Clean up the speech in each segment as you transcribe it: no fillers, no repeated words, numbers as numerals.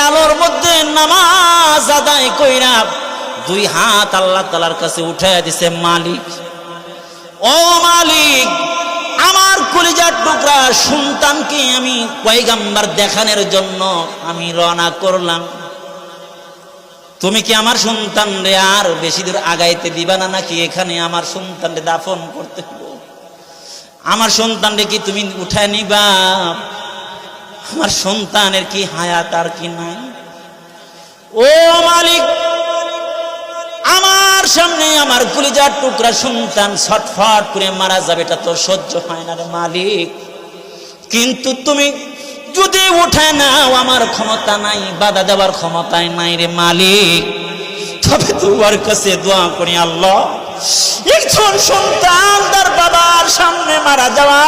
আলোর মধ্যে নামাজ আদায় কইরা দুই হাত আল্লাহ তাআলার কাছে উঠাইয়া দিছে, মালিক ও মালিক, আমার কলিজার টুকরা সন্তানকে আমি পয়গম্বর দেখানোর জন্য আমি রওনা করলাম। তুমি কি আমার সন্তান রে আর বেশি দূর আগাইতে দিবা না, নাকি এখানে আমার সন্তানকে দাফন করতে হবে? আমার সন্তানকে কি তুমি উঠায় নিবা? আমার সন্তানের কি হায়াত আর কি নাই? ও মালিক, আমার সামনে আমার কলিজার টুকরা সন্তান ছটফট করে মারা যাবে, এটা তো সহ্য হয় না রে মালিক। কিন্তু তুমি যদি উঠায় নাও, আমার ক্ষমতা নাই, বাধা দেওয়ার ক্ষমতাই নাই রে মালিক। তবে তোমার কাছে দোয়া করি, আল্লাহ, একজন সন্তান তার বাবার সামনে মারা যাওয়া,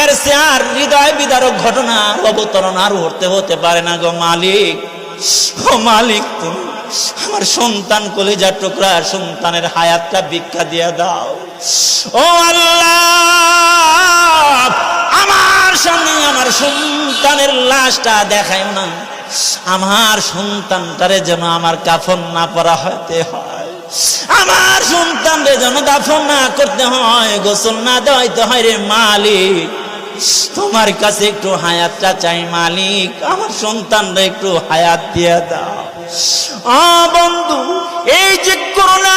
এর সে আর হৃদয় বিদারক ঘটনা অবতরণ আর হতে পারে না গো মালিক। ও মালিক, তুমি আমার সন্তান কলিজার টুকরা সন্তানের হায়াতটা ভিক্ষা দিয়ে দাও। ও আল্লাহ, আমার সামনে আমার সন্তানের লাশটা দেখায় না, আমার সন্তানটারে যেন আমার কাফন না পরা হতে হয়, আমার সন্তানরে যেন দাফন না করতে হয়, গোসল না দেওয়াইতে হয় রে মালিক। তোমার কাছে একটু হায়াতটা চাই মালিক, আমার সন্তানরা একটু হায়াত দিয়ে দাও। বন্ধু, এই যে করোনা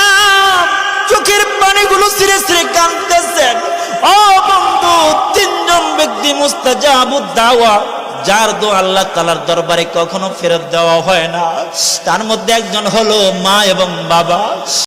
চোখের পানিগুলো ছিঁড়ে ছিঁড়ে কাঁদতেছেন, ও বন্ধু, তিনজন ব্যক্তি মুস্তাজাবুদ দাওয়া, যার দোয়া আল্লাহ তাআলার দরবারে কখনো ফেরত দেওয়া হয় না, তার মধ্যে একজন হলো মা এবং বাবা।